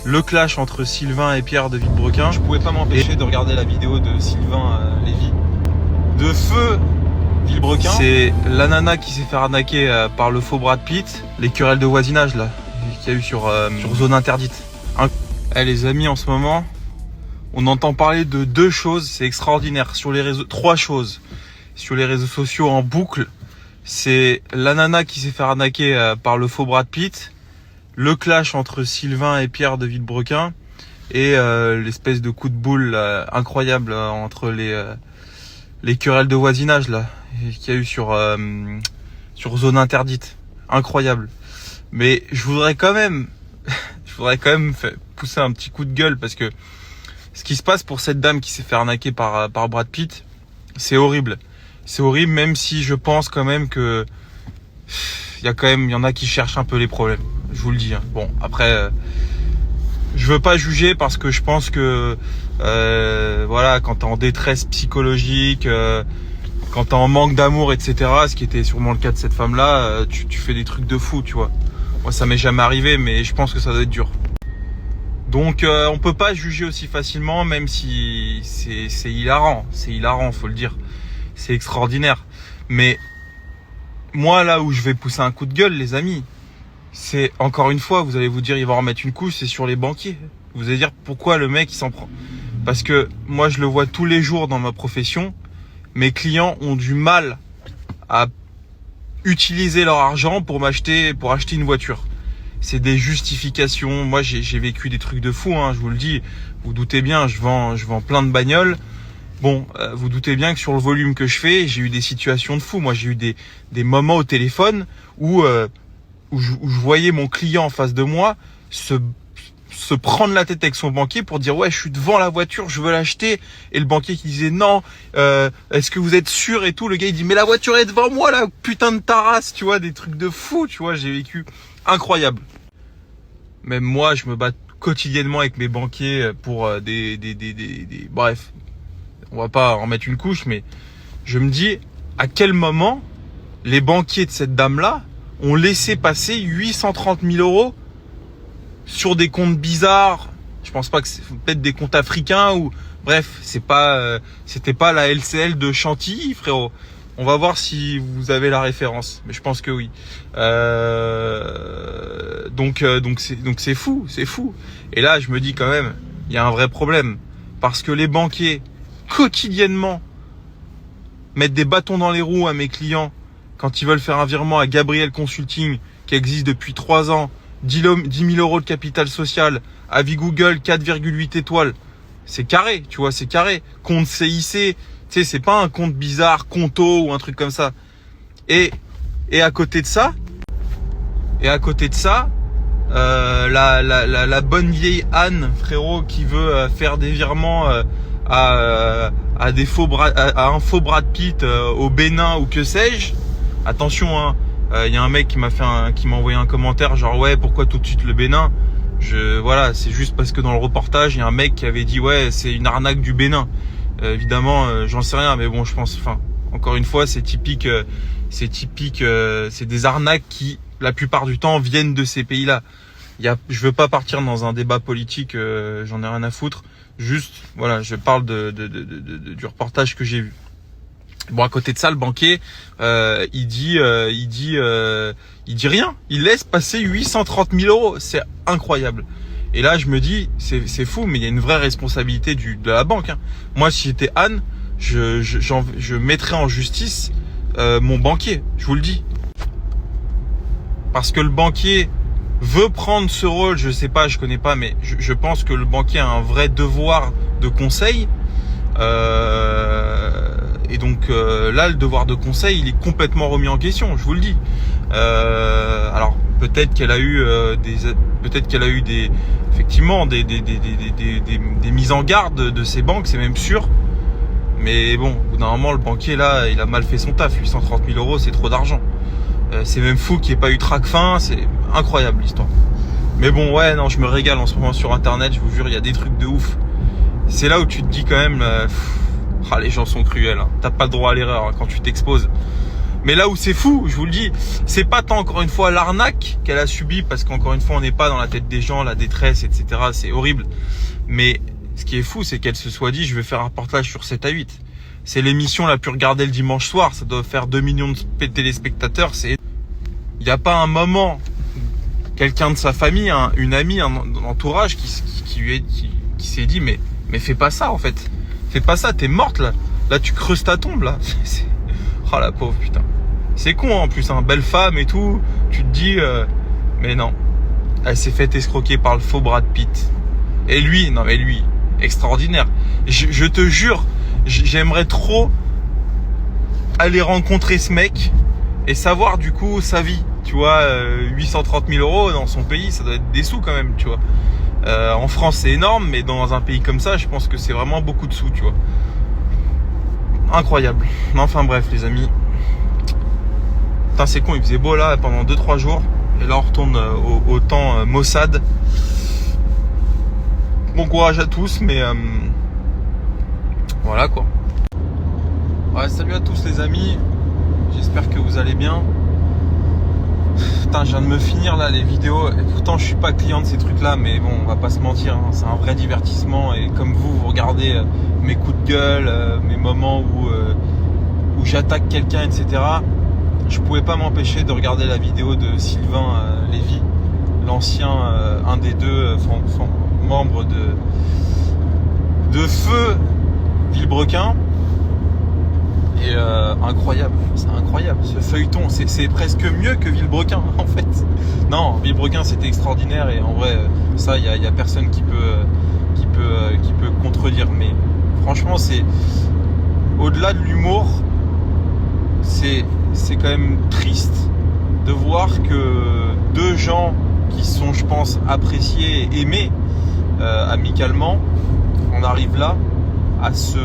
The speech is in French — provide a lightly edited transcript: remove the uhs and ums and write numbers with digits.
le clash entre Sylvain et Pierre de Villebrequin. Je pouvais pas m'empêcher de regarder la vidéo de Sylvain Lévy de feu Villebrequin. C'est la nana qui s'est fait arnaquer par le faux Brad Pitt, les querelles de voisinage là qu'il y a eu sur zone interdite. Les amis, en ce moment, on entend parler de deux choses, c'est extraordinaire. Sur les réseaux, trois choses sur les réseaux sociaux en boucle. C'est la nana qui s'est fait arnaquer par le faux Brad Pitt, le clash entre Sylvain et Pierre de Villebrequin et l'espèce de coup de boule incroyable entre les querelles de voisinage là qu'il y a eu sur zone interdite. Incroyable. Mais je voudrais quand même pousser un petit coup de gueule parce que ce qui se passe pour cette dame qui s'est fait arnaquer par Brad Pitt, c'est horrible. C'est horrible, même si je pense quand même que il y en a qui cherchent un peu les problèmes. Je vous le dis. Bon, après, je veux pas juger parce que je pense que voilà, quand t'es en détresse psychologique, quand t'es en manque d'amour, etc., ce qui était sûrement le cas de cette femme-là, tu fais des trucs de fou, tu vois. Moi, ça m'est jamais arrivé, mais je pense que ça doit être dur. Donc, on peut pas juger aussi facilement, même si c'est hilarant. C'est hilarant, faut le dire. C'est extraordinaire. Mais moi, là où je vais pousser un coup de gueule, les amis, c'est encore une fois, vous allez vous dire, il va en remettre une couche, c'est sur les banquiers. Vous allez dire, pourquoi le mec, il s'en prend? Parce que moi, je le vois tous les jours dans ma profession. Mes clients ont du mal à utiliser leur argent pour acheter une voiture. C'est des justifications. Moi, j'ai vécu des trucs de fou, je vous le dis. Vous doutez bien, je vends plein de bagnoles. Bon, vous doutez bien que sur le volume que je fais, j'ai eu des situations de fou. Moi, j'ai eu des moments au téléphone où je voyais mon client en face de moi se prendre la tête avec son banquier pour dire ouais, je suis devant la voiture, je veux l'acheter, et le banquier qui disait non, est-ce que vous êtes sûr et tout, le gars il dit mais la voiture est devant moi là, putain de ta race, tu vois, des trucs de fou, tu vois, j'ai vécu incroyable. Même moi je me bats quotidiennement avec mes banquiers pour bref, on va pas en mettre une couche, mais je me dis à quel moment les banquiers de cette dame là ont laissé passer 830 000 euros sur des comptes bizarres. Je pense pas que c'est peut-être des comptes africains ou bref, c'était pas la LCL de Chantilly, frérot. On va voir si vous avez la référence, mais je pense que oui. Donc c'est fou. Et là, je me dis quand même, il y a un vrai problème parce que les banquiers quotidiennement mettent des bâtons dans les roues à mes clients quand ils veulent faire un virement à Gabriel Consulting qui existe depuis 3 ans. 10 000 euros de capital social, avis Google 4,8 étoiles. C'est carré, tu vois, c'est carré. Compte CIC, tu sais, c'est pas un compte bizarre, Conto ou un truc comme ça. Et à côté de ça, la bonne vieille Anne, frérot, qui veut faire des virements à un faux Brad Pitt au Bénin ou que sais-je. Attention, y a un mec qui m'a envoyé un commentaire genre ouais, pourquoi tout de suite le Bénin? Voilà, c'est juste parce que dans le reportage il y a un mec qui avait dit ouais, c'est une arnaque du Bénin. Évidemment, j'en sais rien, mais bon, je pense, encore une fois, c'est typique, c'est des arnaques qui la plupart du temps viennent de ces pays-là. Je veux pas partir dans un débat politique, j'en ai rien à foutre. Juste, voilà, je parle du reportage que j'ai vu. Bon, à côté de ça, le banquier, il dit rien. Il laisse passer 830 000 euros. C'est incroyable. Et là, je me dis, c'est fou, mais il y a une vraie responsabilité de la banque. Moi, si j'étais Anne, je mettrais en justice mon banquier. Je vous le dis. Parce que le banquier veut prendre ce rôle. Je sais pas, je connais pas, mais je pense que le banquier a un vrai devoir de conseil. Et donc là, le devoir de conseil, il est complètement remis en question, je vous le dis. Alors peut-être qu'elle a eu effectivement des mises en garde de ces banques, c'est même sûr. Mais bon, au bout d'un moment, le banquier là, il a mal fait son taf. 830 000 euros, c'est trop d'argent. C'est même fou qu'il n'y ait pas eu Tracfin, c'est incroyable l'histoire. Mais bon, ouais, non, je me régale en ce moment sur Internet, je vous jure, il y a des trucs de ouf. C'est là où tu te dis quand même, les gens sont cruels. T'as pas le droit à l'erreur quand tu t'exposes. Mais là où c'est fou, je vous le dis, c'est pas tant encore une fois l'arnaque qu'elle a subie, parce qu'encore une fois on n'est pas dans la tête des gens, la détresse, etc. C'est horrible. Mais ce qui est fou, c'est qu'elle se soit dit, je vais faire un reportage sur 7 à 8. C'est l'émission la plus regardée le dimanche soir, ça doit faire 2 millions de téléspectateurs. Il n'y a pas un moment, quelqu'un de sa famille, une amie, un entourage qui s'est dit, mais fais pas ça en fait. Fais pas ça, t'es morte là. Là tu creuses ta tombe là. Oh la pauvre putain. C'est con en plus, hein, belle femme et tout. Tu te dis, mais non. Elle s'est fait escroquer par le faux Brad Pitt. Et lui, non mais lui, extraordinaire. Je te jure, j'aimerais trop aller rencontrer ce mec et savoir du coup sa vie. Tu vois, 830 000 euros dans son pays, ça doit être des sous quand même, tu vois. En France c'est énorme, mais dans un pays comme ça, je pense que c'est vraiment beaucoup de sous, tu vois. Incroyable. Enfin bref les amis. Putain c'est con, il faisait beau là pendant 2-3 jours. Et là on retourne au temps maussade. Bon courage à tous, mais voilà quoi. Ouais, salut à tous les amis. J'espère que vous allez bien. Putain, je viens de me finir là les vidéos. Et pourtant je suis pas client de ces trucs là, mais bon, on va pas se mentir, hein, c'est un vrai divertissement. Et comme vous regardez mes coups de gueule, mes moments où j'attaque quelqu'un, etc. Je pouvais pas m'empêcher de regarder la vidéo de Sylvain Lévy, l'ancien, un des deux membres de Feu Villebrequin. Et incroyable, c'est incroyable ce feuilleton, c'est presque mieux que Villebrequin en fait. Non, Villebrequin c'était extraordinaire et en vrai ça il y a personne qui peut contredire. Mais franchement c'est au-delà de l'humour, c'est quand même triste de voir que deux gens qui sont, je pense, appréciés et aimés amicalement, on arrive là à se